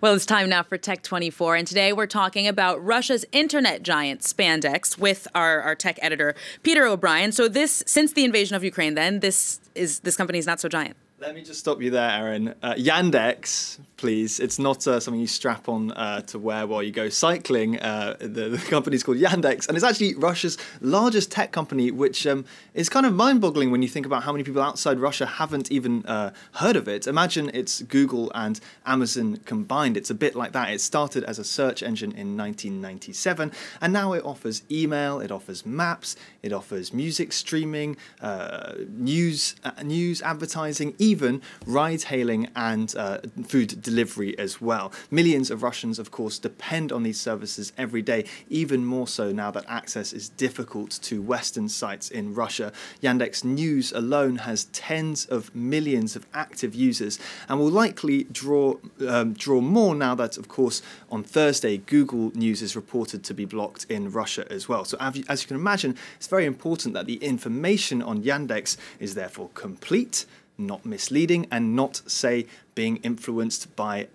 Well, it's time now for Tech 24, and today we're talking about Russia's internet giant, Spandex, with our tech editor, Peter O'Brien. So since the invasion of Ukraine, then, this company is not so giant. Let me just stop you there, Aaron. Yandex, please. It's not something you strap on to wear while you go cycling. The company's called Yandex, and it's actually Russia's largest tech company, which is kind of mind-boggling when you think about how many people outside Russia haven't even heard of it. Imagine it's Google and Amazon combined. It's a bit like that. It started as a search engine in 1997, and now it offers email, it offers maps, it offers music streaming, news advertising, even ride-hailing and food delivery as well. Millions of Russians, of course, depend on these services every day, even more so now that access is difficult to Western sites in Russia. Yandex News alone has tens of millions of active users and will likely draw more now that, of course, on Thursday, Google News is reported to be blocked in Russia as well. So as you can imagine, it's very important that the information on Yandex is therefore complete, not misleading, and not, say, being influenced by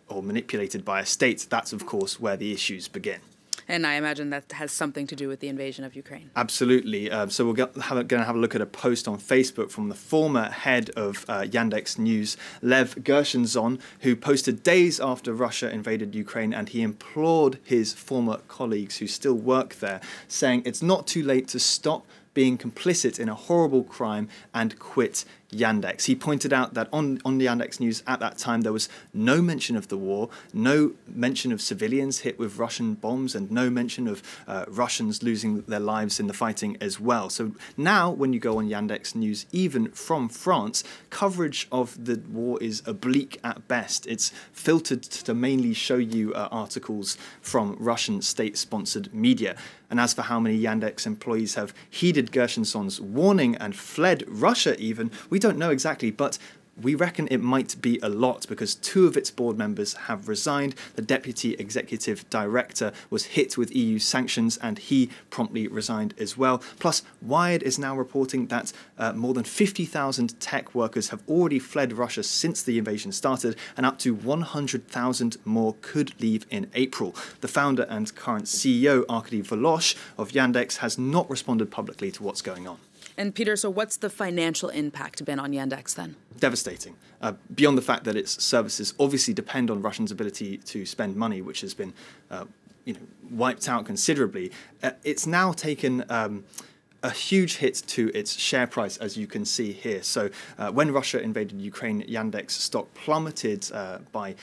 or manipulated by a state. That's, of course, where the issues begin. And I imagine that has something to do with the invasion of Ukraine. Absolutely. So we're going to have a look at a post on Facebook from the former head of Yandex News, Lev Gershenzon, who posted days after Russia invaded Ukraine, and he implored his former colleagues who still work there, saying it's not too late to stop being complicit in a horrible crime and quit Yandex. He pointed out that on the Yandex News at that time there was no mention of the war, no mention of civilians hit with Russian bombs, and no mention of Russians losing their lives in the fighting as well. So now when you go on Yandex News, even from France, coverage of the war is oblique at best. It's filtered to mainly show you articles from Russian state-sponsored media. And as for how many Yandex employees have heeded Gershenson's warning and fled Russia even, we don't know exactly, but we reckon it might be a lot because two of its board members have resigned. The deputy executive director was hit with EU sanctions and he promptly resigned as well. Plus, Wired is now reporting that more than 50,000 tech workers have already fled Russia since the invasion started, and up to 100,000 more could leave in April. The founder and current CEO, Arkady Volosh of Yandex, has not responded publicly to what's going on. And Peter, so what's the financial impact been on Yandex then? Devastating. Beyond the fact that its services obviously depend on Russians' ability to spend money, which has been wiped out considerably, it's now taken a huge hit to its share price, as you can see here. So when Russia invaded Ukraine, Yandex stock plummeted by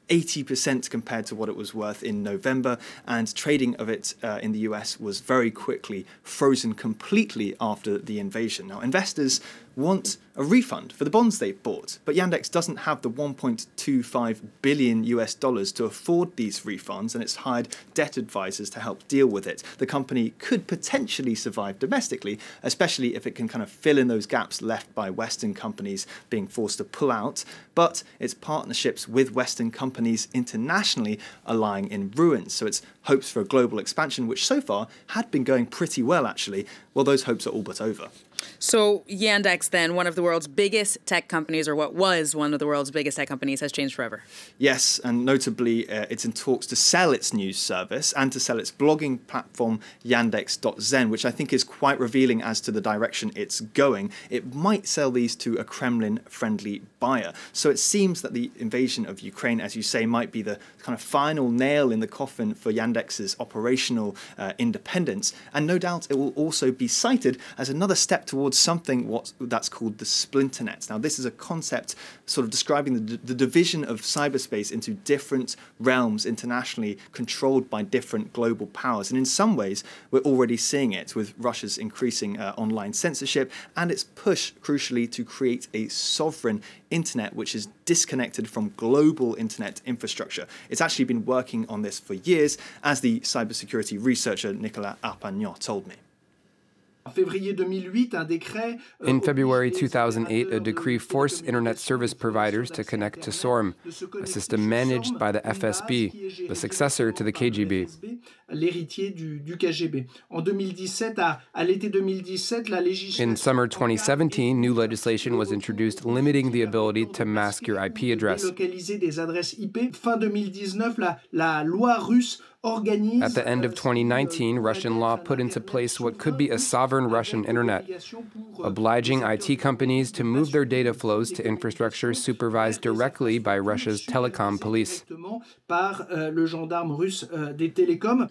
80% compared to what it was worth in November, and trading of it in the US was very quickly frozen completely after the invasion. Now, investors want a refund for the bonds they've bought, but Yandex doesn't have the $1.25 billion to afford these refunds, and it's hired debt advisors to help deal with it. The company could potentially survive domestically, especially if it can kind of fill in those gaps left by Western companies being forced to pull out, but its partnerships with Western companies internationally are lying in ruins. So its hopes for a global expansion, which so far had been going pretty well actually, well, those hopes are all but over. So Yandex, then, one of the world's biggest tech companies, or what was one of the world's biggest tech companies, has changed forever. Yes, and notably, it's in talks to sell its news service and to sell its blogging platform Yandex.Zen, which I think is quite revealing as to the direction it's going. It might sell these to a Kremlin-friendly buyer. So it seems that the invasion of Ukraine, as you say, might be the kind of final nail in the coffin for Yandex's operational independence. And no doubt it will also be cited as another step towards something that's called the splinternet. Now, this is a concept sort of describing the division of cyberspace into different realms internationally controlled by different global powers. And in some ways, we're already seeing it with Russia's increasing online censorship and its push, crucially, to create a sovereign internet which is disconnected from global internet infrastructure. It's actually been working on this for years, as the cybersecurity researcher Nicolas Arpagnan told me. In February 2008, a decree forced internet service providers to connect to SORM, a system managed by the FSB, the successor to the KGB. l'héritier du KGB. En 2017, à l'été 2017, la législation... In summer 2017, new legislation was introduced limiting the ability to mask your IP address. Localiser des adresses IP. Fin 2019, la loi russe organise... At the end of 2019, Russian law put into place what could be a sovereign Russian internet, obliging IT companies to move their data flows to infrastructure supervised directly by Russia's telecom police. Par le gendarme russe des télécoms.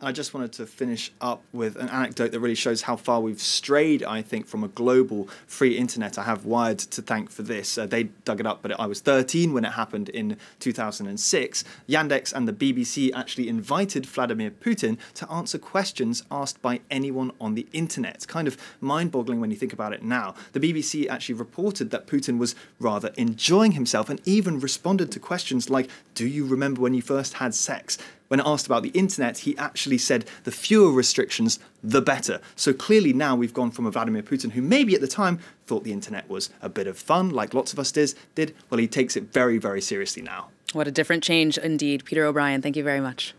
I just wanted to finish up with an anecdote that really shows how far we've strayed, I think, from a global free internet. I have Wired to thank for this. They dug it up, but I was 13 when it happened in 2006. Yandex and the BBC actually invited Vladimir Putin to answer questions asked by anyone on the internet. It's kind of mind-boggling when you think about it now. The BBC actually reported that Putin was rather enjoying himself and even responded to questions like, "Do you remember when you first had sex?" When asked about the internet, he actually said the fewer restrictions, the better. So clearly now we've gone from a Vladimir Putin who maybe at the time thought the internet was a bit of fun, like lots of us did. Well, he takes it very, very seriously now. What a different change indeed. Peter O'Brien, thank you very much.